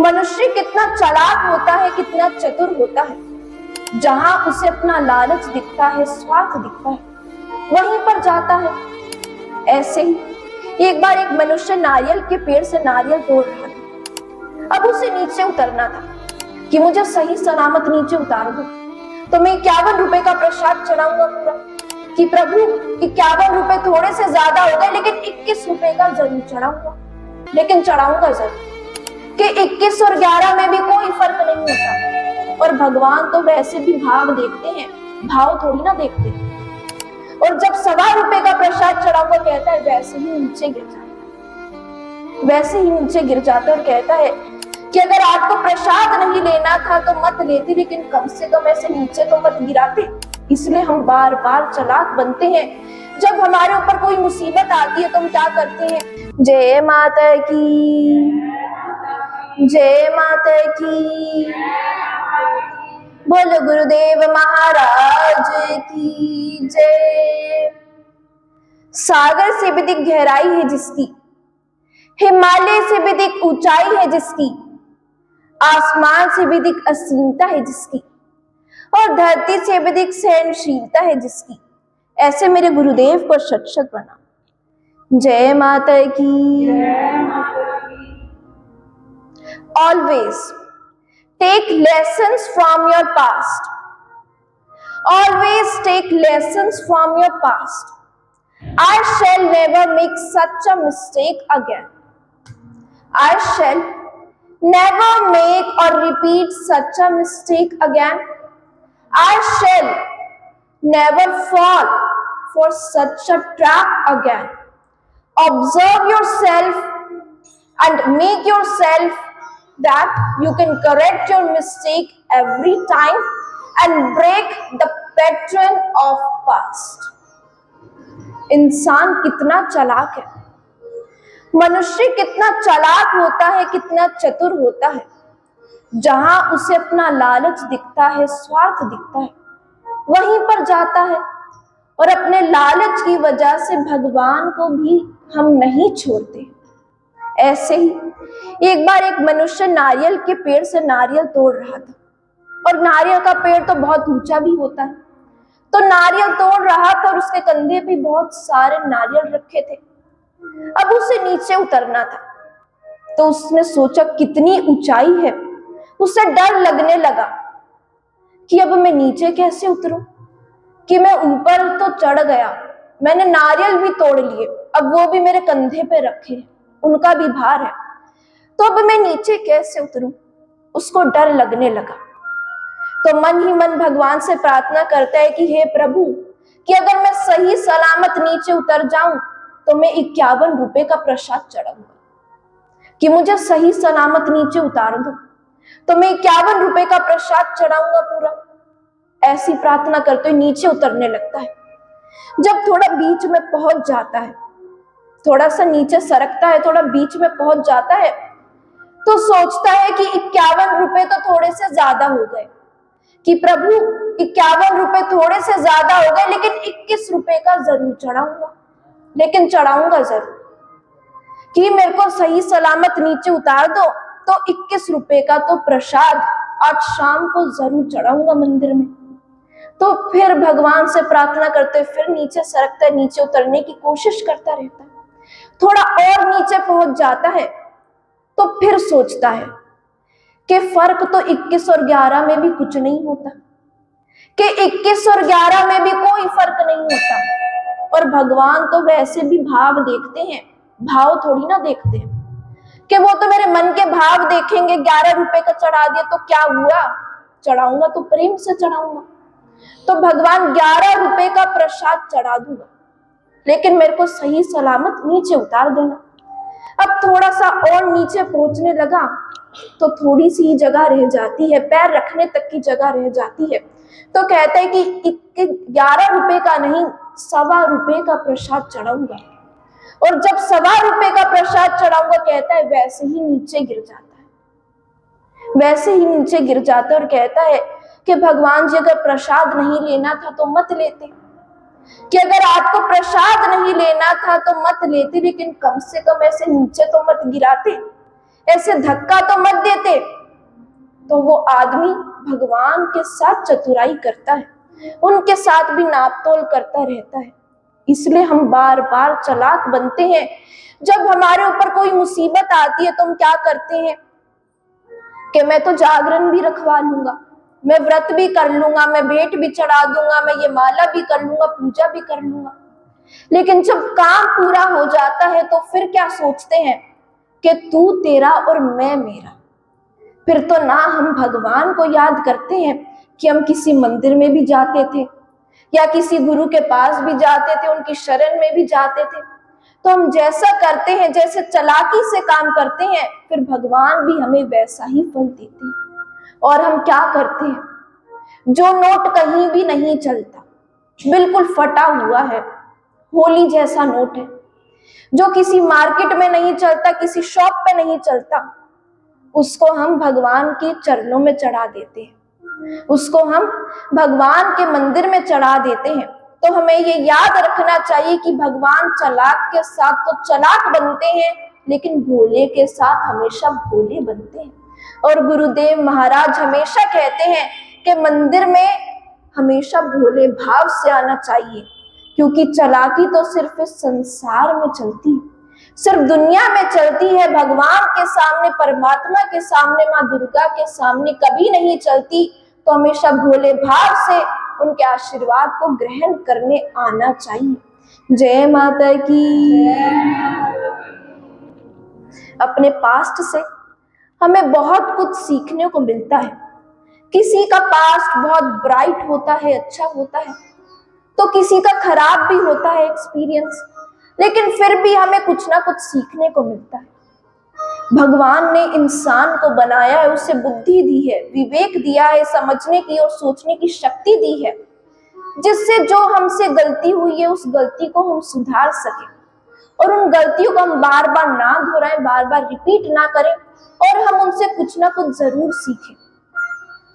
मनुष्य कितना चालाक होता है, कितना चतुर होता है। जहां उसे अपना लालच दिखता है, स्वार्थ दिखता है, वहीं पर जाता है। ऐसे ही एक बार एक मनुष्य नारियल के पेड़ से नारियल तोड़ रहा था। अब उसे नीचे उतरना था कि मुझे सही सलामत नीचे उतार दो, तो मैं 51 रुपए का प्रसाद चढ़ाऊंगा पूरा कि प्रभु 51 रुपए थोड़े से ज्यादा हो गए, लेकिन 21 रुपए का जरूर चढ़ाऊंगा, लेकिन चढ़ाऊंगा जरूर कि 21 और 11 में भी कोई फर्क नहीं होता। और भगवान तो वैसे भी भाव देखते हैं, भाव थोड़ी ना देखते हैं। और जब 1.25 रुपए का प्रसाद चढ़ाऊंगा कहता है, वैसे ही नीचे गिर जाता है, वैसे ही नीचे गिर जाता है और कहता है कि अगर आपको प्रसाद नहीं लेना था तो मत लेती, लेकिन कम से कम ऐसे नीचे तो मत गिराते। इसलिए हम बार बार चालाक बनते हैं। जब हमारे ऊपर कोई मुसीबत आती है तो हम क्या करते हैं? जय माता की, जय माता की, बोलो गुरुदेव महाराज की जय। सागर से भी अधिक गहराई है जिसकी, हिमालय से भी अधिक ऊंचाई है जिसकी, आसमान से भी अधिक असीमता है जिसकी, और धरती से भी अधिक सहनशीलता है जिसकी, ऐसे मेरे गुरुदेव को शत शत प्रणाम। जय माता की। Always take lessons from your past. Always take lessons from your past. I shall never make such a mistake again. I shall never make or repeat such a mistake again. I shall never fall for such a trap again. Observe yourself and make yourself that you can correct your mistake every time and break the pattern of past. इंसान कितना चालाक है, मनुष्य कितना चालाक होता है, कितना चतुर होता है। जहां उसे अपना लालच दिखता है, स्वार्थ दिखता है, वहीं पर जाता है। और अपने लालच की वजह से भगवान को भी हम नहीं छोड़ते। ऐसे ही एक बार एक मनुष्य नारियल के पेड़ से नारियल तोड़ रहा था, और नारियल का पेड़ तो बहुत ऊंचा भी होता है। तो नारियल तोड़ रहा था और उसके कंधे पे बहुत सारे नारियल रखे थे। अब उसे नीचे उतरना था, तो उसने सोचा कितनी ऊंचाई है। उसे डर लगने लगा कि अब मैं नीचे कैसे उतरूं, कि मैं ऊपर तो चढ़ गया, मैंने नारियल भी तोड़ लिए, अब वो भी मेरे कंधे पे रखे, उनका भी भार है, तो अब मैं नीचे कैसे उतरूं। उसको डर लगने लगा। तो मन ही मन भगवान से प्रार्थना करता है कि हे प्रभु, कि अगर मैं सही सलामत नीचे उतर जाऊं तो मैं 51 रुपए का प्रसाद चढ़ाऊंगा, कि मुझे सही सलामत नीचे उतार दो, तो मैं 51 रुपए का प्रसाद चढ़ाऊंगा पूरा। ऐसी प्रार्थना करते हुए नीचे उतरने लगता है। जब थोड़ा बीच में पहुंच जाता है, थोड़ा सा नीचे सरकता है, थोड़ा बीच में पहुंच जाता है, तो सोचता है कि 51 रुपए तो थोड़े से ज्यादा हो गए, कि प्रभु 51 रुपए थोड़े से ज्यादा हो गए, लेकिन 21 रुपए का जरूर चढ़ाऊंगा, लेकिन चढ़ाऊंगा जरूर, कि मेरे को सही सलामत नीचे उतार दो, तो 21 रुपए का तो प्रसाद आज शाम को जरूर चढ़ाऊंगा मंदिर में। तो फिर भगवान से प्रार्थना करते फिर नीचे सरकता है, नीचे उतरने की कोशिश करता रहता है। थोड़ा और नीचे पहुंच जाता है, तो फिर सोचता है कि फर्क तो 21 और 11 में भी कुछ नहीं होता, कि 21 और 11 में भी कोई फर्क नहीं होता। और भगवान तो वैसे भी भाव देखते हैं, भाव थोड़ी ना देखते हैं, कि वो तो मेरे मन के भाव देखेंगे। 11 रुपए का चढ़ा दिया तो क्या हुआ, चढ़ाऊंगा तो प्रेम से चढ़ाऊंगा, तो भगवान 11 रुपए का प्रसाद चढ़ा दूंगा, लेकिन मेरे को सही सलामत नीचे उतार देना। अब थोड़ा सा और नीचे पहुंचने लगा, तो थोड़ी सी जगह रह जाती है, पैर रखने तक की जगह रह जाती है। तो कहता है कि 11 रुपए का नहीं, 1.25 रुपए का प्रसाद चढ़ाऊंगा। और जब 1.25 रुपए का प्रसाद चढ़ाऊंगा कहता है, वैसे ही नीचे गिर जाता है, वैसे ही नीचे गिर जाता है। और कहता है कि भगवान जी, अगर प्रसाद नहीं लेना था तो मत लेते, कि अगर आपको प्रसाद नहीं लेना था तो मत लेते, लेकिन कम से कम ऐसे नीचे तो मत गिराते, ऐसे धक्का तो मत देते। तो वो आदमी भगवान के साथ चतुराई करता है, उनके साथ भी नापतोल करता रहता है। इसलिए हम बार बार चालाक बनते हैं। जब हमारे ऊपर कोई मुसीबत आती है तो हम क्या करते हैं कि मैं तो जागरण भी रखवा लूंगा, मैं व्रत भी कर लूंगा, मैं भेंट भी चढ़ा दूंगा, मैं ये माला भी कर लूंगा, पूजा भी कर लूंगा। लेकिन जब काम पूरा हो जाता है तो फिर क्या सोचते हैं कि तू तेरा और मैं मेरा। फिर तो ना हम भगवान को याद करते हैं कि हम किसी मंदिर में भी जाते थे या किसी गुरु के पास भी जाते थे, उनकी शरण में भी जाते थे। तो हम जैसा करते हैं, जैसे चालाकी से काम करते हैं, फिर भगवान भी हमें वैसा ही फल देते हैं। और हम क्या करते हैं, जो नोट कहीं भी नहीं चलता, बिल्कुल फटा हुआ है, होली जैसा नोट है, जो किसी मार्केट में नहीं चलता, किसी शॉप पे नहीं चलता, उसको हम भगवान के चरणों में चढ़ा देते हैं, उसको हम भगवान के मंदिर में चढ़ा देते हैं। तो हमें ये याद रखना चाहिए कि भगवान चालाक के साथ तो चालाक बनते हैं, लेकिन भोले के साथ हमेशा भोले बनते हैं। और गुरुदेव महाराज हमेशा कहते हैं कि मंदिर में हमेशा भोले भाव से आना चाहिए, क्योंकि चालाकी तो सिर्फ इस संसार में चलती है, सिर्फ दुनिया में चलती है, भगवान के सामने, परमात्मा के सामने, माँ दुर्गा के सामने कभी नहीं चलती। तो हमेशा भोले भाव से उनके आशीर्वाद को ग्रहण करने आना चाहिए। जय माता की। अपने पास्ट से हमें बहुत कुछ सीखने को मिलता है। किसी का पास्ट बहुत ब्राइट होता है, अच्छा होता है, तो किसी का खराब भी होता है एक्सपीरियंस, लेकिन फिर भी हमें कुछ ना कुछ सीखने को मिलता है। भगवान ने इंसान को बनाया है, उसे बुद्धि दी है, विवेक दिया है, समझने की और सोचने की शक्ति दी है, जिससे जो हमसे गलती हुई है उस गलती को हम सुधार सके और उन गलतियों को हम बार बार ना दोहराएं, बार बार रिपीट ना करें, और हम उनसे कुछ ना कुछ जरूर सीखें।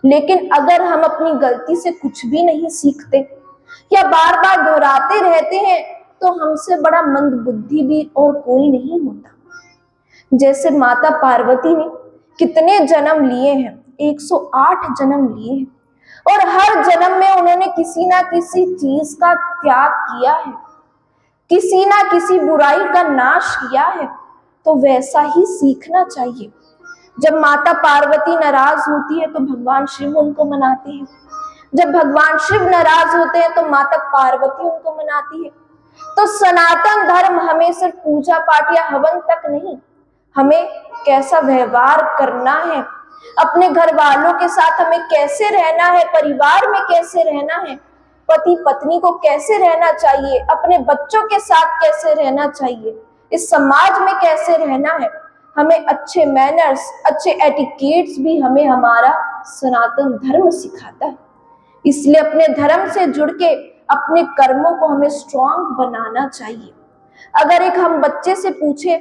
लेकिन अगर हम अपनी गलती से कुछ भी नहीं सीखते या बार बार दोहराते रहते हैं तो हमसे बड़ा मंद बुद्धि भी और कोई नहीं होता। जैसे माता पार्वती ने कितने जन्म लिए हैं, 108 जन्म लिए हैं, और हर जन्म में उन्होंने किसी ना किसी चीज का त्याग किया है, किसी ना किसी बुराई का नाश किया है। तो वैसा ही सीखना चाहिए। जब माता पार्वती नाराज होती है तो भगवान शिव उनको मनाते हैं, जब भगवान शिव नाराज होते हैं तो माता पार्वती उनको मनाती है। तो सनातन धर्म हमें सिर्फ पूजा पाठ या हवन तक नहीं, हमें कैसा व्यवहार करना है, अपने घर वालों के साथ हमें कैसे रहना है, परिवार में कैसे रहना है, पति पत्नी को कैसे रहना चाहिए, अपने बच्चों के साथ कैसे रहना चाहिए, इस समाज में कैसे रहना है, हमें अच्छे मैनर्स, अच्छे एटिकेट्स भी हमें हमारा सनातन धर्म सिखाता है। इसलिए अपने धर्म से जुड़ के अपने कर्मों को हमें स्ट्रांग बनाना चाहिए। अगर एक हम बच्चे से पूछे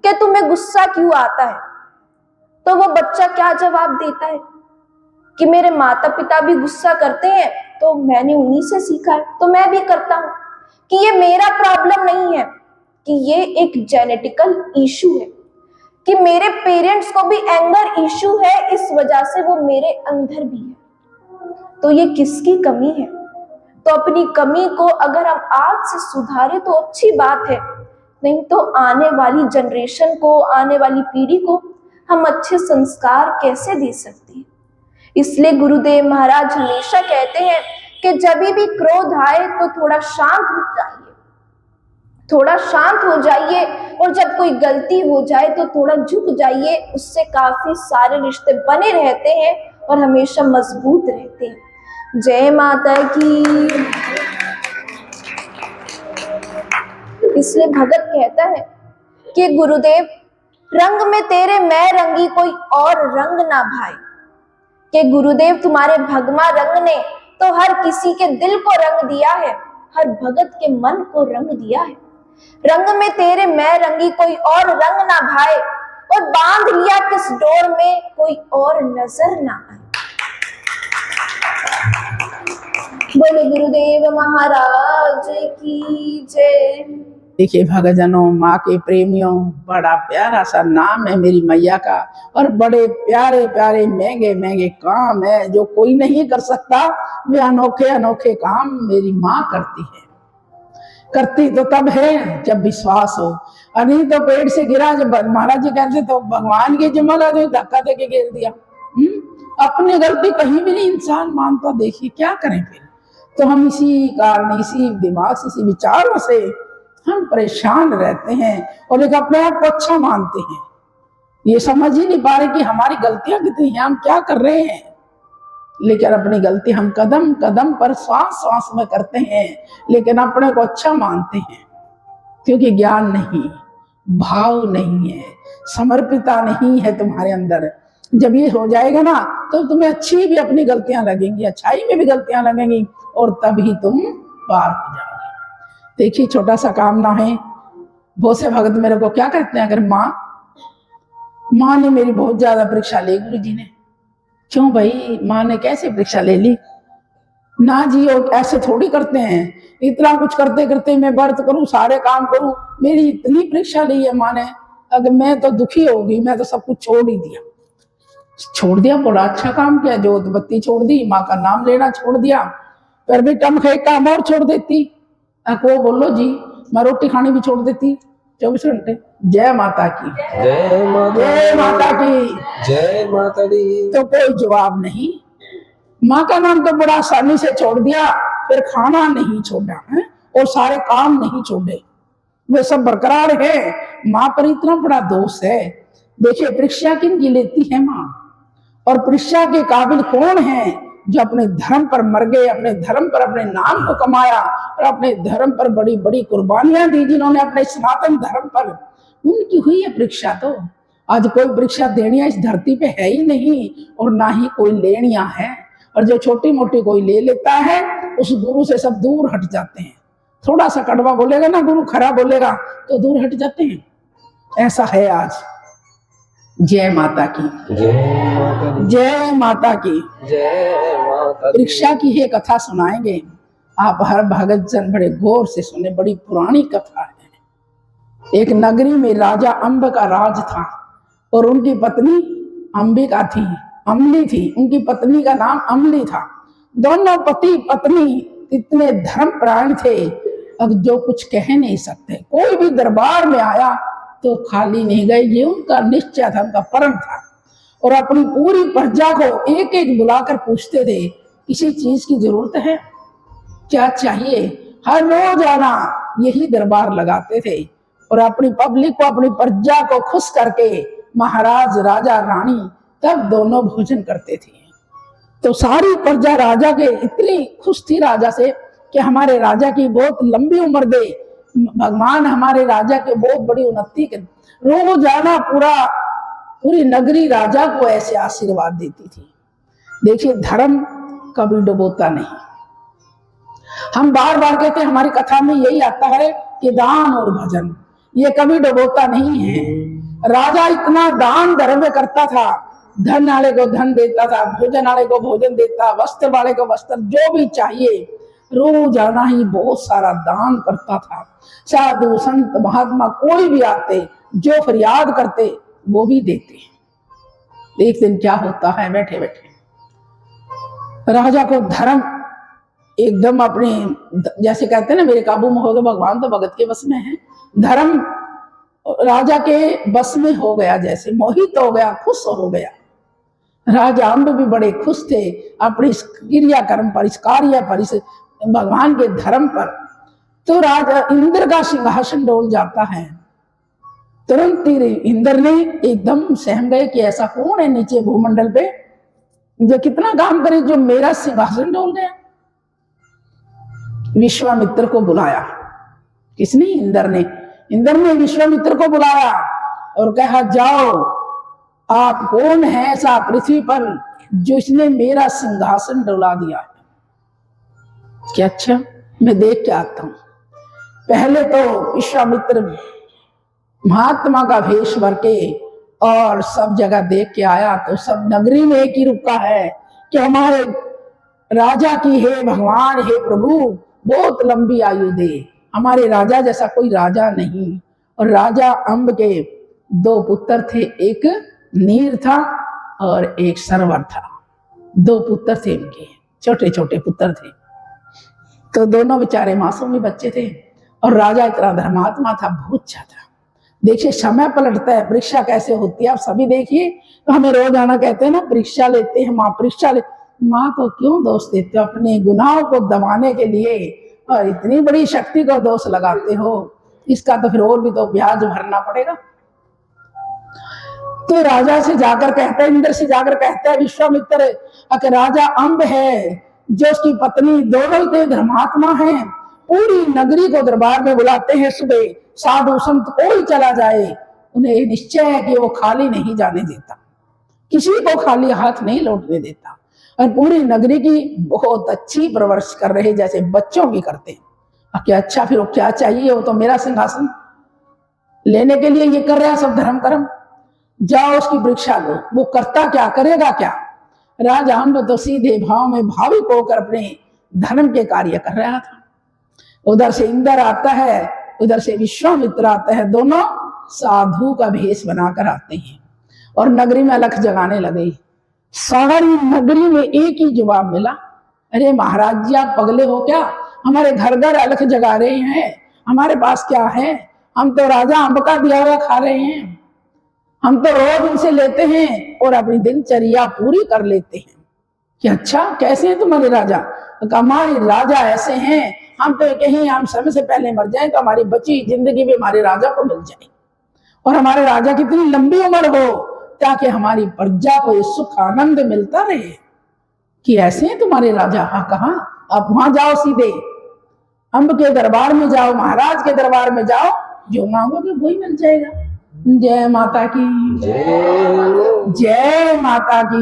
कि तुम्हें गुस्सा क्यों आता है, तो वो बच्चा क्या जवाब देता है कि मेरे माता पिता भी गुस्सा करते हैं तो मैंने उन्हीं से सीखा है, तो मैं भी करता हूं। कि ये मेरा प्रॉब्लम नहीं है, कि ये एक जेनेटिकल इशू है, कि मेरे पेरेंट्स को भी एंगर इशू है, इस वजह से वो मेरे अंदर भी है। तो ये किसकी कमी है? तो अपनी कमी को अगर हम आज से सुधारें तो अच्छी बात है, नहीं तो आने वाली जनरेशन को, आने वाली पीढ़ी को हम अच्छे संस्कार कैसे दे सकते हैं। इसलिए गुरुदेव महाराज हमेशा कहते हैं कि जब भी क्रोध आए तो थोड़ा शांत हो जाइए, थोड़ा शांत हो जाइए, और जब कोई गलती हो जाए तो थोड़ा झुक जाइए, उससे काफी सारे रिश्ते बने रहते हैं और हमेशा मजबूत रहते हैं। जय माता की। इसलिए भगत कहता है कि गुरुदेव रंग में तेरे मैं रंगी कोई और रंग ना भाई, कि गुरुदेव तुम्हारे भगमा रंग ने तो हर किसी के दिल को रंग दिया है, हर भगत के मन को रंग दिया है। रंग में तेरे मैं रंगी कोई और रंग ना भाई, और बांध लिया किस डोर में कोई और नजर ना आए। बोलो गुरुदेव महाराज की जय। देखिए भक्तजनों, माँ के प्रेमियों, बड़ा प्यारा सा नाम है मेरी मैया का, और बड़े प्यारे प्यारे महंगे महंगे काम है जो कोई नहीं कर सकता। वे अनोखे अनोखे काम मेरी माँ करती है। करती तो तब है जब विश्वास हो, और नहीं तो पेड़ से गिरा। जब महाराज जी कहते तो भगवान की जिम्मेदारी जो धक्का देके गिर दिया। अपनी गलती कहीं भी नहीं इंसान मानता। देखिए क्या करें फिर। तो हम इसी कारण, इसी दिमाग से, इसी विचारों से हम परेशान रहते हैं और एक अपने आप को अच्छा मानते हैं। ये समझ ही नहीं पा रहे कि हमारी गलतियां कितनी हैं, हम क्या कर रहे हैं। लेकिन अपनी गलती हम कदम कदम पर, श्वास श्वास में करते हैं, लेकिन अपने को अच्छा मानते हैं। क्योंकि ज्ञान नहीं, भाव नहीं है, समर्पिता नहीं है तुम्हारे अंदर। जब ये हो जाएगा ना, तो तुम्हें अच्छी भी अपनी गलतियां लगेंगी, अच्छाई में भी गलतियां लगेंगी, और तभी तुम पार हो जाओगे। देखिए छोटा सा काम ना है। बहुत से भगत मेरे को क्या कहते हैं, अगर माँ ने मेरी बहुत ज्यादा परीक्षा ली गुरु जी ने। क्यों भाई, माँ ने कैसे परीक्षा ले ली? ना जी, और ऐसे थोड़ी करते हैं। इतना कुछ करते करते मैं व्रत करूं, सारे काम करूं, मेरी इतनी परीक्षा ली है माँ ने। अगर मैं तो दुखी होगी, मैं तो सब कुछ छोड़ ही दिया। छोड़ दिया, बड़ा अच्छा काम किया। जोत बत्ती छोड़ दी, माँ का नाम लेना छोड़ दिया। फिर भी टम खे काम और छोड़ देती। को बोलो जी, मैं रोटी खानी भी छोड़ देती 24 घंटे। जय माता की, जय माता, जय माता की, जय माता दी। तो कोई जवाब नहीं। माँ का नाम तो बड़ा आसानी से छोड़ दिया, फिर खाना नहीं छोड़ा है और सारे काम नहीं छोड़े, वे सब बरकरार है। माँ पर इतना बड़ा दोष है। देखिए परीक्षा किन की लेती है माँ, और परीक्षा के काबिल कौन है जो अपने धर्म पर मर गए, अपने धर्म पर अपने नाम को कमाया, और अपने धर्म पर बड़ी बड़ी कुर्बानियां दी जिन्होंने अपने सनातन धर्म पर। उनकी हुई है परीक्षा। तो आज कोई परीक्षा देनिया इस धरती पे है ही नहीं, और ना ही कोई लेनिया है। और जो छोटी मोटी कोई ले लेता है, उस गुरु से सब दूर हट जाते हैं। थोड़ा सा कड़वा बोलेगा ना गुरु, खरा बोलेगा, तो दूर हट जाते हैं। ऐसा है आज। जय माता की, जय माता दी। जय माता की, जय माता दी। परीक्षा की है कथा सुनाएंगे आप हर भगत जन, बड़े गौर से सुने। बड़ी पुरानी कथा है। एक नगरी में राजा अम्ब का राज था, और उनकी पत्नी अंबिका थी, अमली थी। उनकी पत्नी का नाम अमली था। दोनों पति पत्नी इतने धर्मपरायण थे, अब जो कुछ कह नहीं सकते। कोई भी दरबार में आया तो खाली नहीं गए, ये उनका निश्चय था, उनका परम था। और अपनी पूरी प्रजा को एक एक बुलाकर पूछते थे, किसी चीज की जरूरत है, क्या चाहिए। हर रोज आना यही दरबार लगाते थे, और अपनी पब्लिक को, अपनी प्रजा को खुश करके महाराज, राजा, रानी तब दोनों भोजन करते थे। तो सारी प्रजा राजा के इतनी खुश थी राजा से कि हमारे राजा की बहुत लंबी उम्र दे, भगवान हमारे राजा के बहुत बड़ी उन्नति कर। रोज आना पूरी नगरी राजा को ऐसे आशीर्वाद देती थी। देखिए धर्म कभी डुबोता नहीं। हम बार बार कहते हैं, हमारी कथा में यही आता है कि दान और भजन ये कभी डुबोता नहीं है। राजा इतना दान धर्म करता था, धन वाले को धन देता था, भोजन वाले को भोजन देता, वस्त्र वाले को वस्त्र, जो भी चाहिए रोजाना ही बहुत सारा दान करता था। साधु संत महात्मा कोई भी आते, जो फरियाद करते वो भी देते। एक दिन क्या होता है, बैठे बैठे राजा को धर्म एकदम अपने, जैसे कहते हैं ना, मेरे काबू में हो गए भगवान, तो भगत के बस में है। धर्म राजा के बस में हो गया, जैसे मोहित हो गया, खुश हो गया। राजा अम्ब भी बड़े खुश थे अपने इस क्रियाकर्म पर, इस कार्य पर, इस भगवान के धर्म पर। तो राजा इंद्र का सिंहासन डोल जाता है। तुरंत ही इंद्र ने एकदम सहम गए कि ऐसा कौन है नीचे भूमंडल पे जो कितना काम करे, जो मेरा सिंहासन डोल गया। विश्वामित्र को बुलाया। किसने? इंद्र ने। इंद्र ने विश्वामित्र को बुलाया और कहा, जाओ, आप कौन है ऐसा पृथ्वी पर जिसने मेरा सिंहासन डुला दिया है? क्या? अच्छा, मैं देख के आता हूं। पहले तो विश्वामित्र महात्मा का भेष भर के और सब जगह देख के आया, तो सब नगरी में एक ही रुका है कि हमारे राजा की, हे भगवान, हे प्रभु, बहुत लंबी आयु दे, हमारे राजा जैसा कोई राजा नहीं। और राजा अम्ब के 2 पुत्र थे, एक नीर था और एक सरवर था। 2 पुत्र थे इनके, छोटे छोटे पुत्र थे। तो दोनों बेचारे मासूमी बच्चे थे और राजा इतना धर्मात्मा था, बहुत ज्यादा। देखिए समय पलटता है, परीक्षा कैसे होती है आप सभी देखिए। तो हमें रोज आना कहते हैं ना, परीक्षा लेते हैं माँ, परीक्षा ले। माँ को क्यों दोष देते हो? अपने गुनाहों को दबाने के लिए और इतनी बड़ी शक्ति को दोष लगाते हो, इसका तो फिर और भी तो ब्याज भरना पड़ेगा। तो राजा से जाकर कहता है, इंद्र से जाकर कहता है विश्वामित्र, अगर राजा अम्ब है जो उसकी पत्नी दोनों धर्मात्मा है, पूरी नगरी को दरबार में बुलाते हैं, सुबह साधु संत कोई चला जाए, उन्हें निश्चय है कि वो खाली नहीं जाने देता, किसी को खाली हाथ नहीं लौटने देता। और पूरी नगरी की बहुत अच्छी परवरिश कर रहे, जैसे बच्चों की करते हैं। क्या अच्छा, फिर वो क्या चाहिए? वो तो मेरा सिंहासन लेने के लिए ये कर रहा है सब धर्म कर्म। जाओ उसकी परीक्षा लो, वो करता क्या, करेगा क्या? राजा अम्ब तो सीधे भाव में भाविक होकर अपने धर्म के कार्य कर रहा था। उधर से इंद्र आता है, उधर से विश्वामित्र आता है, दोनों साधु का भेष बनाकर आते हैं और नगरी में अलख जगाने लगे। सारी नगरी में एक ही जवाब मिला, अरे महाराज जी आप पगले हो क्या? हमारे घर घर अलख जगा रहे हैं, हमारे पास क्या है? हम तो राजा अम्ब का दिया हुआ खा रहे हैं, हम तो रोज उनसे लेते हैं और अपनी दिनचर्या पूरी कर लेते हैं। कि अच्छा कैसे हैं तुम्हारे राजा? तो हमारे राजा ऐसे हैं, हम तो कहीं हम समय से पहले मर जाएं तो हमारी बची जिंदगी भी हमारे राजा को मिल जाए, और हमारे राजा की इतनी लंबी उम्र हो ताकि हमारी प्रजा को सुख आनंद मिलता रहे। कि ऐसे हैं तुम्हारे राजा? हाँ कहाँ? आप वहां जाओ, सीधे अम्ब के दरबार में जाओ, महाराज के दरबार में जाओ, जो मांगोगे वही मिल जाएगा। जय माता की जय माता की।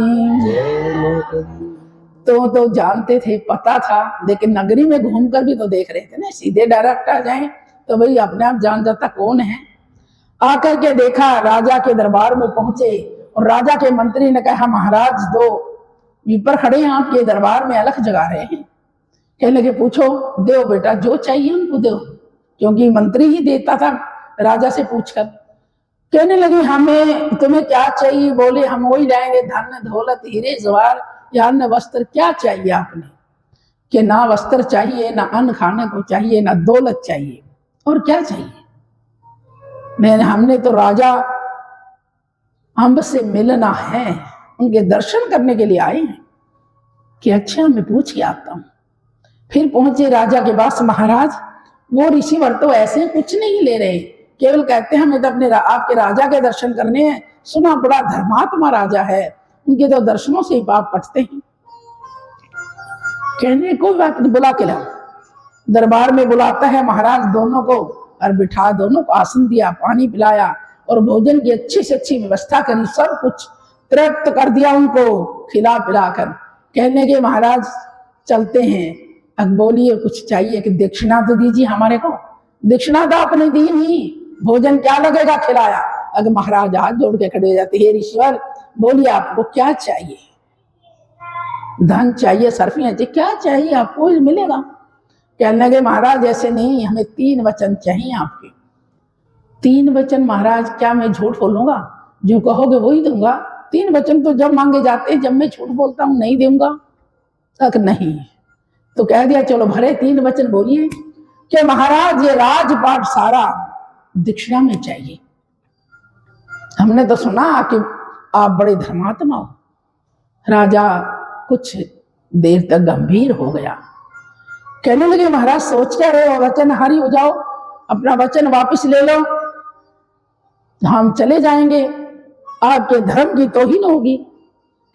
तो जानते थे, पता था, लेकिन नगरी में घूमकर भी तो देख रहे थे ना, सीधे डायरेक्ट आ जाए तो भाई अपने आप जान जाता कौन है। आकर के देखा, राजा के दरबार में पहुंचे और राजा के मंत्री ने कहा महाराज 2 विपर खड़े हैं आपके दरबार में, अलख जगा रहे हैं। कहने लगे पूछो, दो बेटा जो चाहिए उनको दो, क्योंकि मंत्री ही देता था राजा से पूछकर। कहने लगे हमें तुम्हें क्या चाहिए? बोले हम वही लाएंगे, धन दौलत हीरे जवाहर या अन्य वस्त्र। क्या चाहिए आपने? कि ना वस्त्र चाहिए, ना अन्न खाने को चाहिए, ना दौलत चाहिए, और क्या चाहिए? मैंने हमने तो राजा अम्ब से मिलना है, उनके दर्शन करने के लिए आए हैं। कि अच्छा मैं पूछ के आता हूं। फिर पहुंचे राजा के पास, महाराज वो ऋषिवर तो ऐसे कुछ नहीं ले रहे, केवल कहते हैं हमें तो अपने आपके राजा के दर्शन करने हैं, सुना बड़ा धर्मात्मा राजा है, उनके तो दर्शनों से ही पाप कटते हैं। कहने कोई बात नहीं, बुला के लाओ। दरबार में बुलाता है महाराज दोनों को और बिठा, दोनों को आसन दिया, पानी पिलाया और भोजन की अच्छी से अच्छी व्यवस्था करी, सब कुछ तृप्त कर दिया उनको खिला पिलाकर। कहने के महाराज चलते हैं। अब बोलिए कुछ चाहिए कि दक्षिणा तो दीजिए हमारे को। दक्षिणा तो आपने दी नहीं, भोजन क्या लगेगा खिलाया। अगर महाराज हाथ जोड़ के खड़े हो जाते, हे ऋषिवर बोलिए आपको क्या चाहिए? धन चाहिए, सर्फियां चाहिए, क्या चाहिए आपको? मिलेगा। कहने लगे महाराज ऐसे नहीं, हमें 3 वचन चाहिए आपके। 3 वचन? महाराज क्या मैं झूठ बोलूंगा? जो कहोगे वही दूंगा। 3 वचन तो जब मांगे जाते हैं, जब मैं झूठ बोलता हूं नहीं दूंगा। तक नहीं तो कह दिया चलो भरे 3 वचन बोलिए। कि महाराज ये राजपाट सारा दक्षिणा में चाहिए। हमने तो सुना कि आप बड़े धर्मात्मा हो। राजा कुछ देर तक गंभीर हो गया। कहने लगे महाराज सोच क्या रहे हो? वचनहारी हो जाओ, अपना वचन वापस ले लो, हम चले जाएंगे, आपके धर्म की तौहीन होगी।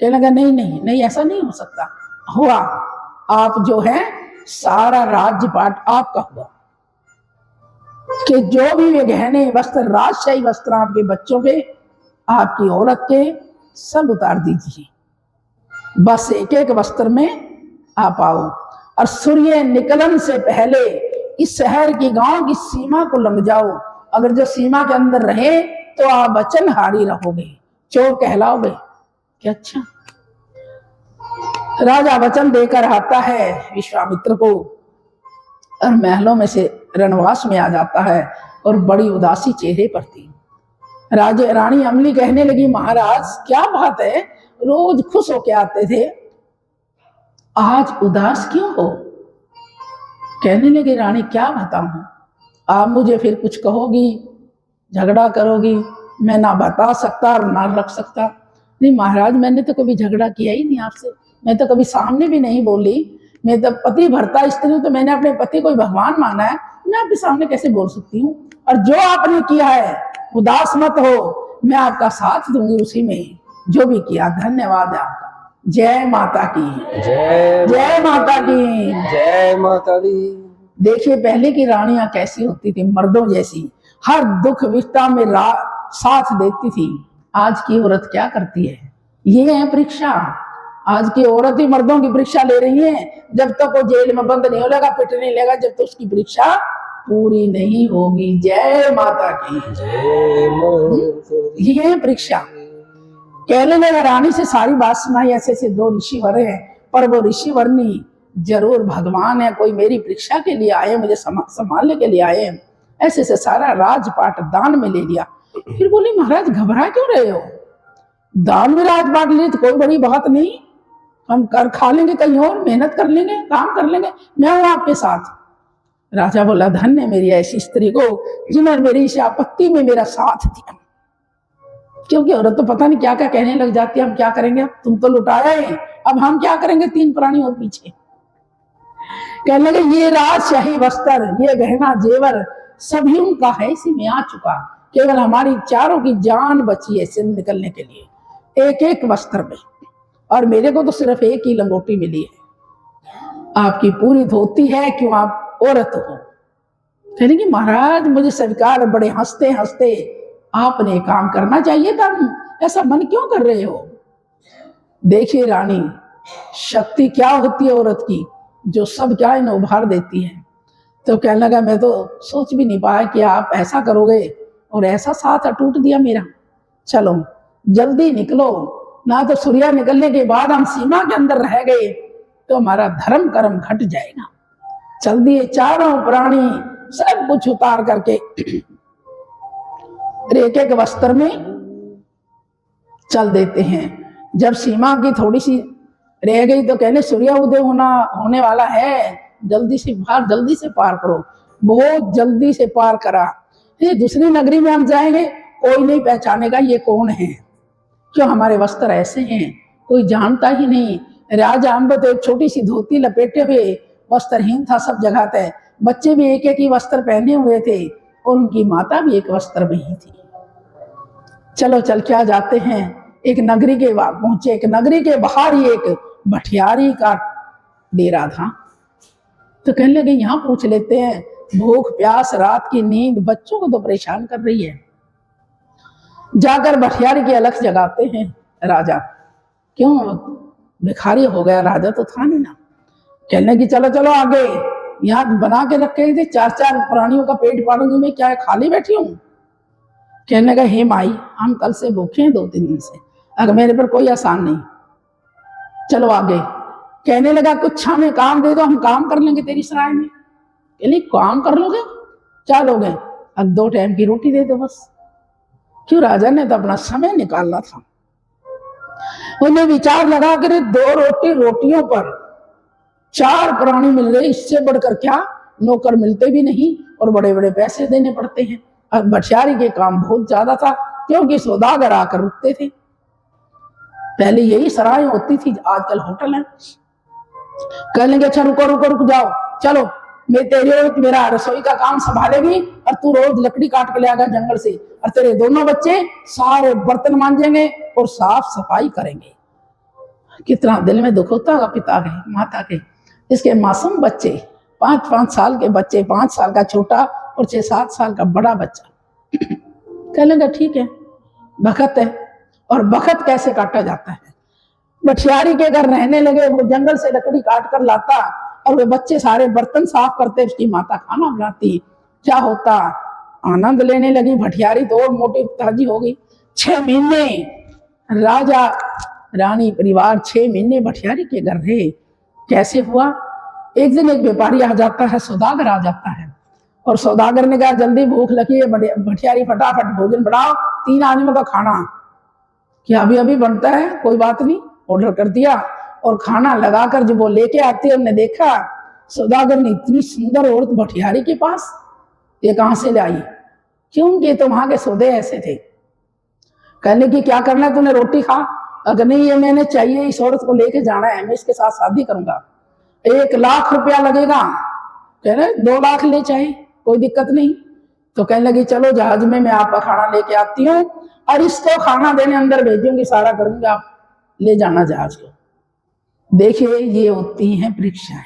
कहने लगा नहीं नहीं नहीं, ऐसा नहीं हो सकता। हुआ, आप जो है सारा राज्यपाट आपका हुआ, कि जो भी वे गहने वस्त्र, राजशाही वस्त्र आपके बच्चों के, आपकी औरत के, सब उतार दीजिए। बस एक एक वस्त्र में आप आओ और सूर्य निकलन से पहले इस शहर की, गांव की सीमा को लंघ जाओ। अगर जो सीमा के अंदर रहे तो आप वचनहारी रहोगे, चोर कहलाओगे। क्या अच्छा। राजा वचन देकर आता है विश्वामित्र को और महलों में से रणवास में आ जाता है और बड़ी उदासी चेहरे पर थी। राजा रानी अमली कहने लगी, महाराज क्या बात है, रोज खुश होके आते थे, आज उदास क्यों हो? कहने लगे, रानी क्या बताऊं, आप मुझे फिर कुछ कहोगी, झगड़ा करोगी, मैं ना बता सकता और ना रख सकता। नहीं महाराज, मैंने तो कभी झगड़ा किया ही नहीं आपसे, मैं तो कभी सामने भी नहीं बोली, मैं तो पति भरता स्त्री हूं, तो मैंने अपने पति को भगवान माना है, मैं आपके सामने कैसे बोल सकती हूँ? और जो आपने किया है उदास मत हो, मैं आपका साथ दूंगी उसी में, जो भी किया। धन्यवाद है आपका। जय माता की, जय माता की, जय माता दी। देखिए पहले की रानियां कैसी होती थी, मर्दों जैसी, हर दुख विपदा में साथ देती थी। आज की औरत क्या करती है? ये है परीक्षा। आज की औरत ही मर्दों की परीक्षा ले रही है। जब तक वो जेल में बंद नहीं हो लेगा, पिटने लेगा, जब तक उसकी परीक्षा पूरी नहीं होगी। जय माता की, जय माता दी। ये है परीक्षा। कहने लगा, रानी से सारी बात सुनाई, ऐसे ऐसे दो ऋषि वर हैं, पर वो ऋषि वर्णी जरूर भगवान है, कोई मेरी परीक्षा के लिए आए, मुझे संभालने के लिए आए। ऐसे से सारा राजपाट दान में ले लिया। फिर बोली, महाराज घबरा क्यों रहे हो? दान में राजपाट लिए तो कोई बड़ी बात नहीं, हम कर खा लेंगे, कहीं और मेहनत कर लेंगे, काम कर लेंगे, मैं हूं आपके साथ। राजा बोला, धन्य मेरी ऐसी स्त्री को जिन्होंने मेरी इस आपत्ति में मेरा साथ दिया। क्योंकि औरत तो पता नहीं क्या क्या कहने लग जाती है, हम क्या करेंगे, तुम तो लुटाया है, अब हम क्या करेंगे, 3 प्राणी और पीछे। कहने लगे, ये राजशाही वस्त्र, ये गहना जेवर सभी उनका है, इसी में आ चुका, केवल हमारी चारों की जान बची है इससे निकलने के लिए, एक एक वस्त्र में, और मेरे को तो सिर्फ एक ही लंगोटी मिली है, आपकी पूरी धोती है, क्यों आप औरत हो? कहने की, महाराज मुझे स्वीकार। बड़े हंसते हंसते, आपने काम करना चाहिए था, ऐसा मन क्यों कर रहे हो? देखिए रानी, शक्ति क्या होती है औरत की, जो सब क्या इन उभार देती है। तो कहने लगा, मैं तो सोच भी नहीं पाया कि आप ऐसा करोगे, और ऐसा साथ टूट दिया मेरा। चलो जल्दी निकलो, ना तो सूर्य निकलने के बाद हम सीमा के अंदर रह गए तो हमारा धर्म कर्म घट जाएगा। चल दिए चारों प्राणी सब कुछ उतार करके एक एक वस्त्र में चल देते हैं। जब सीमा की थोड़ी सी रह गई तो कहने, सूर्य उदय होने वाला है, जल्दी से पार करो। बहुत जल्दी से पार करा। ये दूसरी नगरी में हम जाएंगे, कोई नहीं पहचानेगा ये कौन है, क्यों हमारे वस्त्र ऐसे हैं, कोई जानता ही नहीं। राजा अम्ब तो एक छोटी सी धोती लपेटे हुए, वस्त्रहीन था सब जगह पे। बच्चे भी एक एक ही वस्त्र पहने हुए थे, और उनकी माता भी एक वस्त्र में ही थी। चलो चल क्या जाते हैं, एक नगरी के पहुंचे। एक नगरी के बाहर ही एक भटियारी का डेरा था। तो कहने लगे, यहाँ पूछ लेते हैं, भूख प्यास रात की नींद बच्चों को तो परेशान कर रही है। जाकर भटियारी की अलख जगाते हैं। राजा, क्यों भिखारी हो गया? राजा तो था नहीं ना। कहने लगी, चलो चलो आगे, यहाँ बना के रखे थे, 4-4 प्राणियों का पेट पालूंगी मैं, क्या है खाली बैठी हूँ? कहने लगा, हे माई, हम कल से भूखे हैं 2-3 दिन से, अगर मेरे पर कोई आसान नहीं, चलो आगे। कहने लगा, कुछ हमें काम दे दो, हम काम कर लेंगे तेरी सराय में। कहली, काम कर लोगे? क्या लोगे? अब 2 टाइम की रोटी दे दो बस। क्यों? राजा ने तो अपना समय निकालना था। उन्हें विचार लगा कि 2 रोटियों पर 4 प्राणी मिल रहे, इससे बढ़कर क्या? नौकर मिलते भी नहीं और बड़े बड़े पैसे देने पड़ते हैं। और भटियारी के काम बहुत ज्यादा था, क्योंकि सौदागर आकर रुकते थे। पहले यही सराय होती थी, आजकल होटल है। कह लेंगे, अच्छा रुक जाओ, चलो मेरा रसोई का काम संभालेगी, और तू रोज लकड़ी काट के ले आएगा जंगल से, और तेरे दोनों बच्चे सारे बर्तन मांजेंगे और साफ सफाई करेंगे। कितना दिल में दुख होता होगा पिता के, माता के। इसके मासूम बच्चे, 5-5 साल के बच्चे, 5 साल का छोटा और 6-7 साल का बड़ा बच्चा। कह लेंगे, ठीक है, बखत है। और बखत कैसे काटा जाता है? भटियारी के घर रहने लगे, वो जंगल से लकड़ी काट कर लाता, और वे बच्चे सारे बर्तन साफ करते, उसकी माता खाना बनाती। क्या होता? आनंद लेने लगी भटियारी, तो और मोटी ताजी हो गई। 6 महीने राजा रानी परिवार 6 महीने भटियारी के घर रहे। कैसे हुआ? एक दिन एक व्यापारी आ जाता है, सौदागर आ जाता है, और सौदागर ने कहा जल्दी भूख लगी है, भटियारी फटाफट भोजन बनाओ, 3 आदमियों का खाना। क्या अभी अभी बनता है, कोई बात नहीं, ऑर्डर कर दिया। और खाना लगाकर जब वो लेके आती है, हमने देखा सौदागर ने इतनी सुंदर औरत भटियारी के पास, ये कहाँ से लाई, क्योंकि तो वहां के सौदे ऐसे थे। कहने की क्या करना है तूने, रोटी खा। अगर नहीं ये मैंने चाहिए, इस औरत को लेके जाना है, मैं इसके साथ शादी करूंगा, 1 लाख रुपया लगेगा। कह रहे 2 लाख ले चाहे, कोई दिक्कत नहीं। तो कहने लगी चलो जहाज में मैं आपका खाना लेके आती हूँ और इसको खाना देने अंदर भेजूंगी, सारा करूंगी, आप ले जाना जहाज को। देखिए ये होती हैं परीक्षाएं।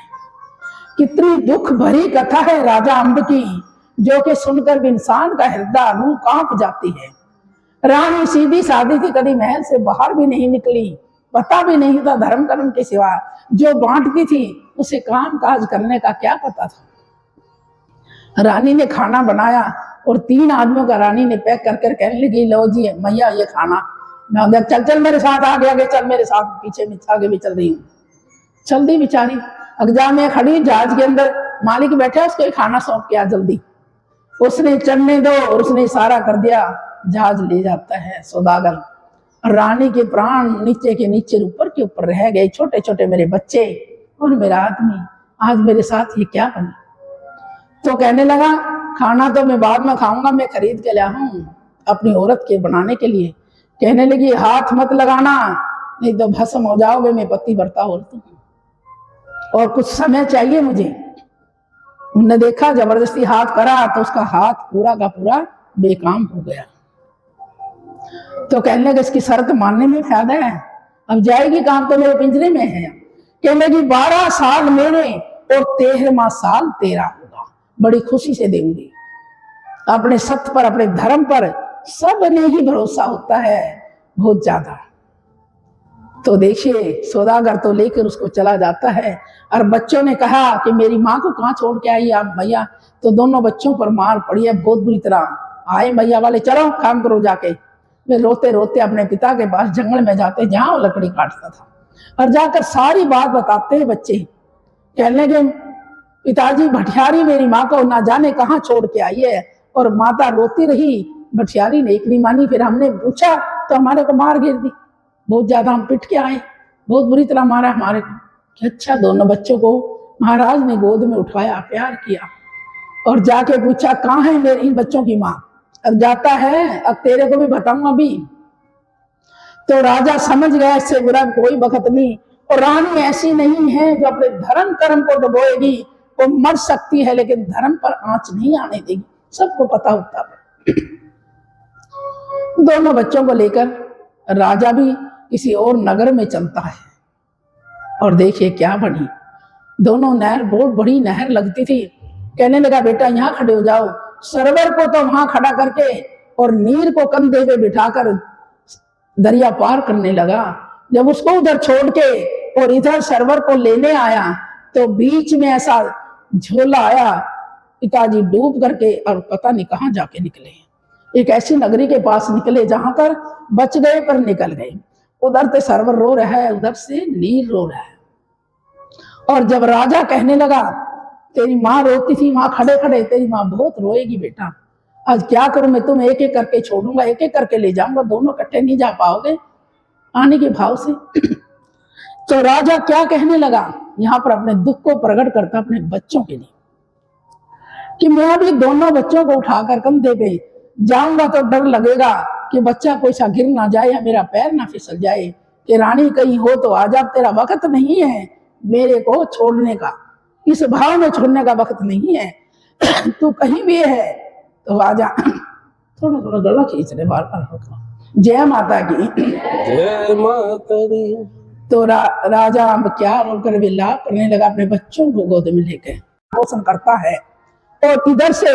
कितनी दुख भरी कथा है राजा अम्ब की, जो कि सुनकर भी इंसान का हृदय रूह कांप जाती है। रानी सीधी सादी थी, कभी महल से बाहर भी नहीं निकली, पता भी नहीं था धर्म कर्म के सिवा, जो बांटती थी उसे काम काज करने का क्या पता था। रानी ने खाना बनाया और 3 आदमियों का रानी ने पैक कर कर कहने लगी लो जी मैया ये खाना। मैं चल चल मेरे साथ, आगे चल मेरे साथ, पीछे में आगे भी चल रही हूँ। चल दी बेचारी, अगजा में खड़ी जहाज के अंदर, मालिक बैठा उसको खाना सौंप के आ जल्दी। उसने चढ़ने दो और उसने इशारा कर दिया, जहाज ले जाता है सौदागर। रानी के प्राण नीचे के नीचे, ऊपर के ऊपर रह गए, छोटे छोटे मेरे बच्चे और मेरा आदमी, आज मेरे साथ ये क्या बना। तो कहने लगा खाना तो मैं बाद में खाऊंगा, मैं खरीद के लाया हूं अपनी औरत के बनाने के लिए। कहने लगी हाथ मत लगाना, नहीं तो भस्म हो जाओगे, मैं पति भरता औरत हूं और कुछ समय चाहिए मुझे। उन्होंने देखा जबरदस्ती हाथ करा तो उसका हाथ पूरा का पूरा बेकाम हो गया। तो कहने लगे इसकी शर्त मानने में फायदा है, अब जाएगी काम तो मेरे पिंजरे में है। कहने लगी 12 साल मेरे और 13वां साल तेरा होगा, बड़ी खुशी से देंगी। अपने सत्य पर, अपने धर्म पर सब ने ही भरोसा होता है बहुत ज्यादा। तो देखिए सौदागर तो लेकर उसको चला जाता है और बच्चों ने कहा कि मेरी माँ को कहाँ छोड़ के आई आप भैया। तो दोनों बच्चों पर मार पड़ी है बहुत बुरी तरह। आए भैया वाले चलो काम करो जाके। वे रोते रोते अपने पिता के पास जंगल में जाते जहां वो लकड़ी काटता था और जाकर सारी बात बताते हैं बच्चे। कहने लगे पिताजी भटियारी मेरी माँ को ना जाने कहाँ छोड़ के आई है। और माता रोती रही, भटियारी ने एक नहीं मानी। फिर हमने पूछा तो हमारे को मार गिर दी, बहुत ज्यादा हम पिट के आए, बहुत बुरी तरह मारा हमारे को। अच्छा दोनों बच्चों को महाराज ने गोद में उठाया, प्यार किया और जाके पूछा कहाँ है मेरे इन बच्चों की माँ। अब जाता है, अब तेरे को भी बताऊंगा अभी। तो राजा समझ गया इससे बुरा कोई वक्त नहीं, और रानी ऐसी नहीं है जो अपने धर्म कर्म को डुबोएगी। वो मर सकती है लेकिन धर्म पर आंच नहीं आने देगी, सबको पता होता है। दोनों बच्चों को लेकर राजा भी किसी और नगर में चलता है और देखिए क्या बनी। दोनों नहर, बहुत बड़ी नहर लगती थी। कहने लगा बेटा यहाँ खड़े हो जाओ। सरवर को तो वहां खड़ा करके और नीर को कंधे पे बिठाकर दरिया पार करने लगा। जब उसको उधर छोड़ के और इधर सरवर को लेने आया तो बीच में ऐसा झोला आया, पिताजी डूब करके और पता नहीं कहाँ जाके निकले। एक ऐसी नगरी के पास निकले जहां पर बच गए पर निकल गए। उधर से सरवर रो रहा है, उधर से नीर रो रहा है। और जब राजा कहने लगा तेरी माँ रोती थी वहां खड़े खड़े, तेरी माँ बहुत रोएगी बेटा, आज क्या करूं मैं, तुम्हें एक एक करके छोड़ूंगा, एक एक करके ले जाऊंगा, दोनों इकट्ठे नहीं जा पाओगे आने के भाव से। तो राजा क्या कहने लगा, यहाँ पर अपने दुख को प्रकट करता अपने बच्चों के लिए कि मैं अभी दोनों बच्चों को उठाकर कंधे पे जाऊंगा तो डर लगेगा कि बच्चा कोई सा गिर ना जाए या मेरा पैर ना फिसल जाए, कि रानी कहीं हो तो आजा, तेरा वक्त नहीं है मेरे को छोड़ने का, इस भाव में छोड़ने का वक्त नहीं है, तू कहीं भी है तो आजा। थोड़ा थोड़ा गला खींच रहे बार बार। जय माता की जय माता दी। तो राजा अब क्या रोकर विलाप करने लगा, अपने बच्चों को गोद में लेकर पोषण करता है। और इधर से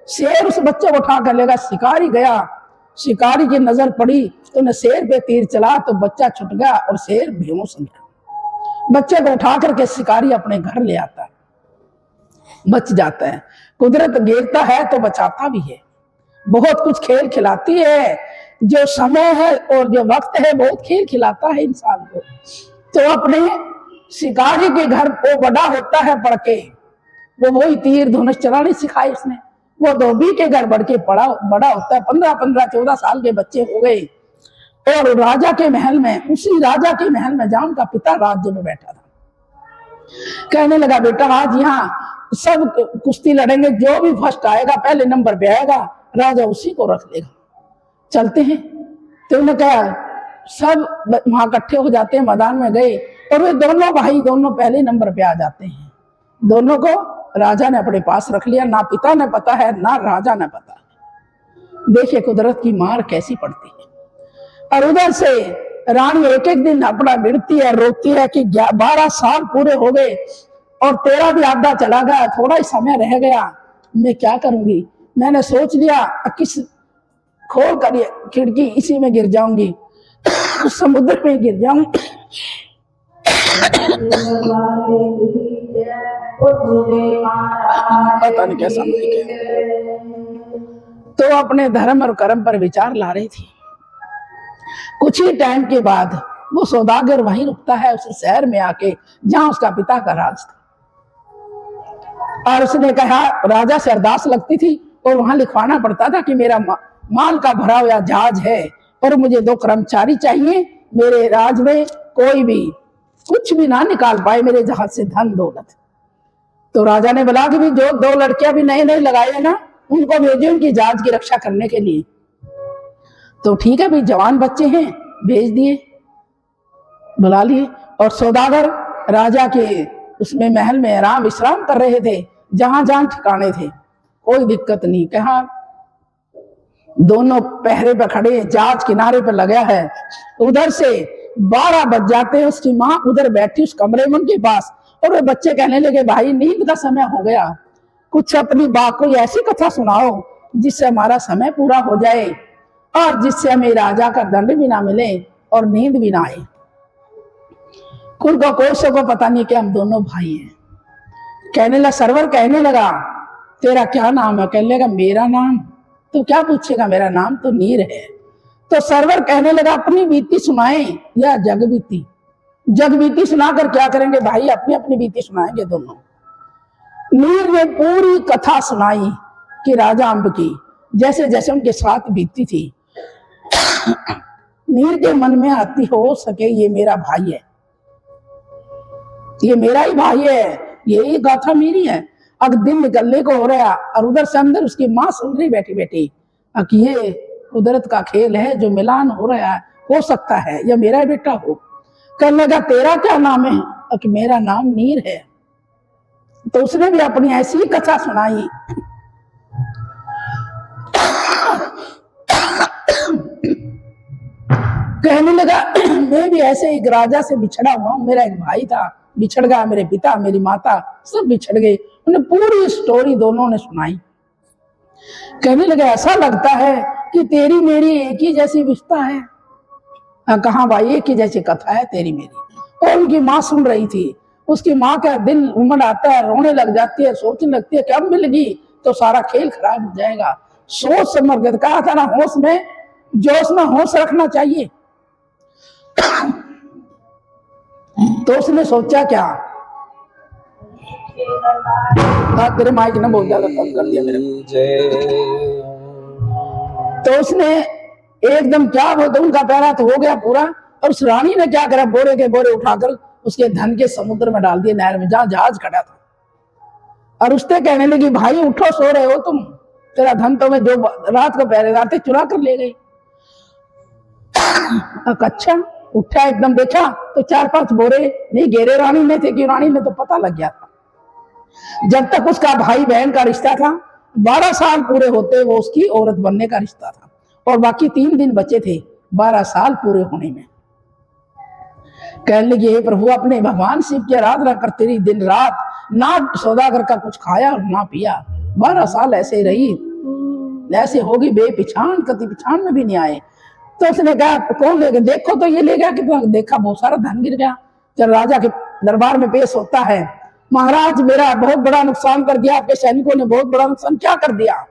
शेर उस बच्चे को उठा कर लेगा। शिकारी गया, शिकारी की नजर पड़ी तो उन्हें शेर पे तीर चला तो बच्चा छुट गया और शेर बेहोश हो गया। बच्चे को उठा करके शिकारी अपने घर ले आता है, बच जाता है। कुदरत गिरता है तो बचाता भी है, बहुत कुछ खेल खिलाती है। जो समय है और जो वक्त है बहुत खेल खिलाता है इंसान को। तो अपने शिकारी के घर वो बड़ा होता है पढ़ के, वो वही तीर धनुष चलाने सिखाए उसने। वो धोबी के घर बढ़ के बड़ा होता है, 15-14 साल के बच्चे हो गए, और राजा के महल में, उसी राजा के महल में जहां उनका पिता राज्य में बैठा था, कहने लगा बेटा आज यहाँ सब कुश्ती लड़ेंगे, जो भी फर्स्ट आएगा पहले नंबर पे आएगा राजा उसी को रख लेगा, चलते हैं। तो उन्होंने कहा, सब वहां इकट्ठे हो जाते हैं, मैदान में गए, और वे दोनों भाई दोनों पहले नंबर पे आ जाते हैं। दोनों को राजा ने अपने पास रख लिया, ना पिता ने पता है ना राजा ने पता है। देखिए कुदरत की मार कैसी पड़ती है। और उधर से रानी एक एक दिन अपना गिरती है, रोती है कि 12 साल पूरे हो गए और 13 भी आधा चला गया, थोड़ा ही समय रह गया, मैं क्या करूंगी। मैंने सोच लिया किस खोल कर खिड़की इसी में गिर जाऊंगी, समुद्र में गिर जाऊंगी। पता नहीं कैसा तो अपने धर्म और कर्म पर विचार ला रही थी। कुछ ही टाइम के बाद वो सौदागर वहीं रुकता है, उस शहर में आके जहां उसका पिता का राज था। और उसने कहा, राजा से अरदास लगती थी और वहां लिखवाना पड़ता था कि मेरा माल का भरा हुआ जहाज है और मुझे 2 कर्मचारी चाहिए, मेरे राज में कोई भी कुछ भी ना निकाल पाए मेरे जहाज से धन दौलत। तो राजा ने बोला कि भी जो 2 लड़कियां भी नए नए लगाए ना, उनको भेजो उनकी जहाज की रक्षा करने के लिए। तो ठीक है भाई, जवान बच्चे हैं, भेज दिए, बुला लिए। और सौदागर राजा के उसमें महल में आराम विश्राम कर रहे थे, जहां जहां ठिकाने थे, कोई दिक्कत नहीं। कहा दोनों पहरे पे खड़े, जहाज किनारे पे लगा है। उधर से 12 बज जाते हैं, उसकी माँ उधर बैठी उस कमरे में उनके पास, और वे बच्चे कहने लगे भाई नींद का समय हो गया, कुछ अपनी बात कोई ऐसी कथा सुनाओ जिससे हमारा समय पूरा हो जाए और जिससे हमें राजा का दंड भी ना मिले और नींद भी ना आए। उनको कोई को पता नहीं कि हम दोनों भाई हैं। कहने लगा, सरवर कहने लगा तेरा क्या नाम है? कहने लगा मेरा नाम, तो क्या पूछेगा, मेरा नाम तो नीर है। तो सरवर कहने लगा अपनी बीती सुनाए या जग बीती? जग बीती सुनाकर क्या करेंगे भाई, अपनी अपनी बीती सुनाएंगे दोनों। नीर ने पूरी कथा सुनाई कि राजा अम्ब की जैसे जैसे उनके साथ बीती थी। नीर के मन में आती हो सके ये मेरा भाई है, ये मेरा ही भाई है, यही गाथा मेरी है। अब दिन निकलने को हो रहा, और उधर से अंदर उसकी माँ सुन रही बैठी बैठी कि ये कुदरत का खेल है, जो मिलान हो रहा है हो सकता है या मेरा बेटा हो। कहने लगा तेरा क्या नाम है? कि मेरा नाम नीर है। तो उसने भी अपनी ऐसी कथा सुनाई। कहने लगा मैं भी ऐसे एक राजा से बिछड़ा हुआ हूं, मेरा एक भाई था, बिछड़ गया, मेरे पिता मेरी माता सब बिछड़ गए। उन्हें पूरी स्टोरी दोनों ने सुनाई। कहने लगा ऐसा लगता है कि तेरी मेरी एक ही जैसी रिश्ता है। कहा भाई एक ही जैसी कथा है तेरी मेरी। और उनकी माँ सुन रही थी। उसकी माँ का दिल उमड़ आता है, रोने लग जाती है, सोचने लगती है कि अब मिलेगी तो सारा खेल खराब हो जाएगा। सोच समझ कर कहा था ना, होश में जोश में होश रखना चाहिए। तो उसने सोचा क्या, तेरे माइक ने बहुत ज्यादा कम कर दिया मेरे को। तो उसने एकदम क्या बोलते, उनका पहरा तो हो गया पूरा। और उस रानी ने क्या करा, बोरे के बोरे उठाकर उसके धन के समुद्र में डाल दिए, नहर में जहां जहाज खड़ा था। और उसने कहने लगी भाई उठो, सो रहे हो तुम, तेरा धन तो मैं जो रात को पहरेदार थे चुरा कर ले गई। अच्छा उठा, एकदम देखा तो 4-5 बोरे नहीं घेरे रानी ने थे, कि रानी ने तो पता लग गया था। जब तक उसका भाई बहन का रिश्ता था, 12 साल पूरे होते वो उसकी औरत बनने का रिश्ता था, और बाकी 3 दिन बचे थे 12 साल पूरे होने में। कहने लगी हे प्रभु, अपने भगवान शिव की आराधना करते रही दिन रात, ना सौदागर का कुछ खाया और ना पिया, 12 साल ऐसे रही, ऐसे होगी बेपिछान, कति पिछान में भी नहीं आए। तो उसने कहा कौन ले गया? देखो तो ये ले गया, कितना देखा बहुत सारा धन गिर गया। जब राजा के दरबार में पेश होता है, महाराज मेरा बहुत बड़ा नुकसान कर दिया, आपके सैनिकों ने बहुत बड़ा नुकसान क्या कर दिया?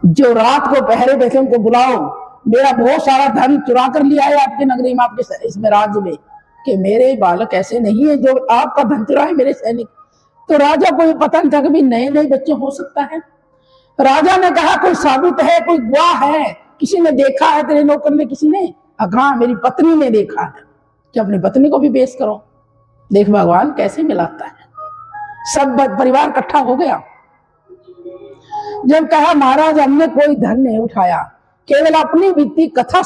जो रात को पहरे बैठे उनको बुलाओ, मेरा बहुत सारा धन चुरा कर लिया है आपकी नगरी में, आपके इसमें राज्य में। कि मेरे बालक ऐसे नहीं है जो आपका धन चुराए मेरे सैनिक। तो राजा को ये पता नहीं था कि भी नए नए बच्चे हो सकता है। राजा ने कहा कोई साबित है, कोई गवाह है, किसी ने देखा है तेरे नौकर में, किसी ने? हाँ, मेरी पत्नी ने देखा है। कि अपनी पत्नी को भी पेश करो। देख भगवान कैसे मिलाता है। सब परिवार इकट्ठा हो गया। जब कहा महाराज हमने कोई धन नहीं उठाया, केवल अपनी बीती कथा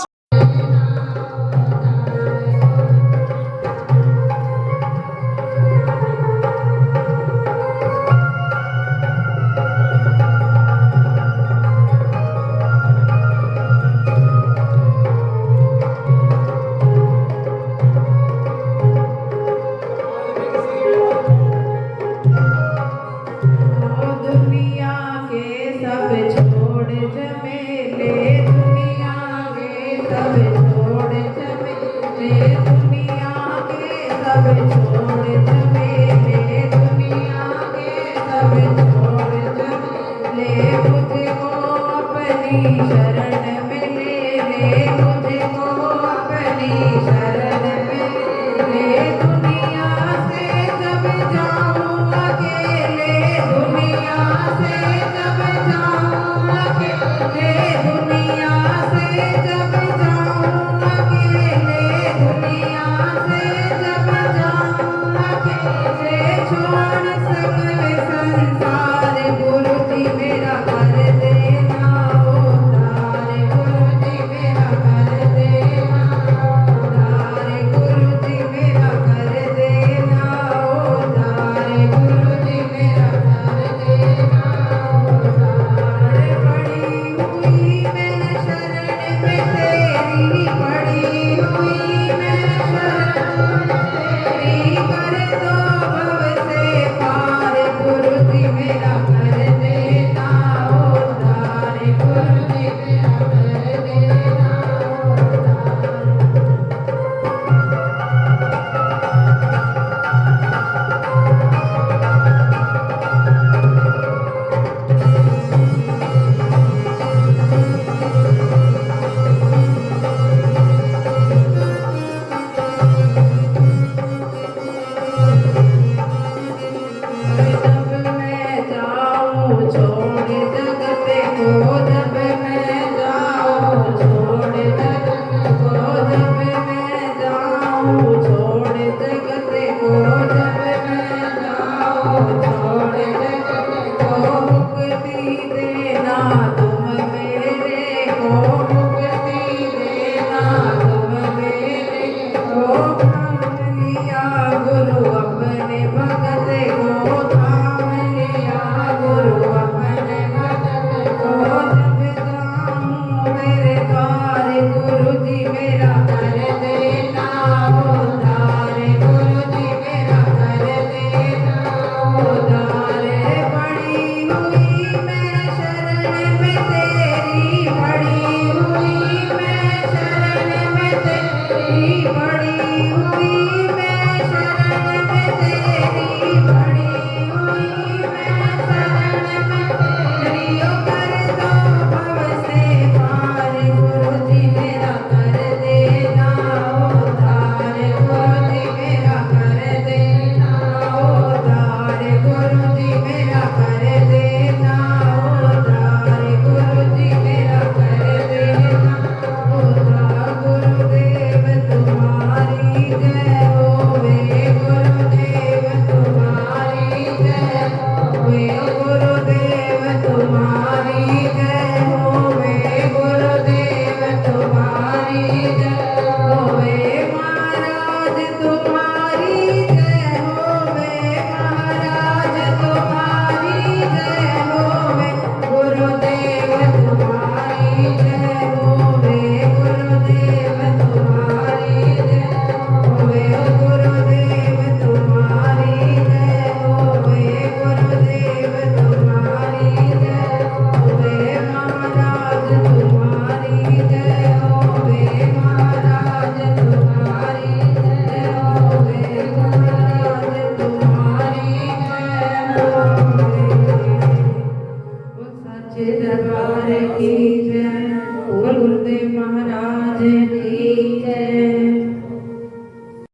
बड़ी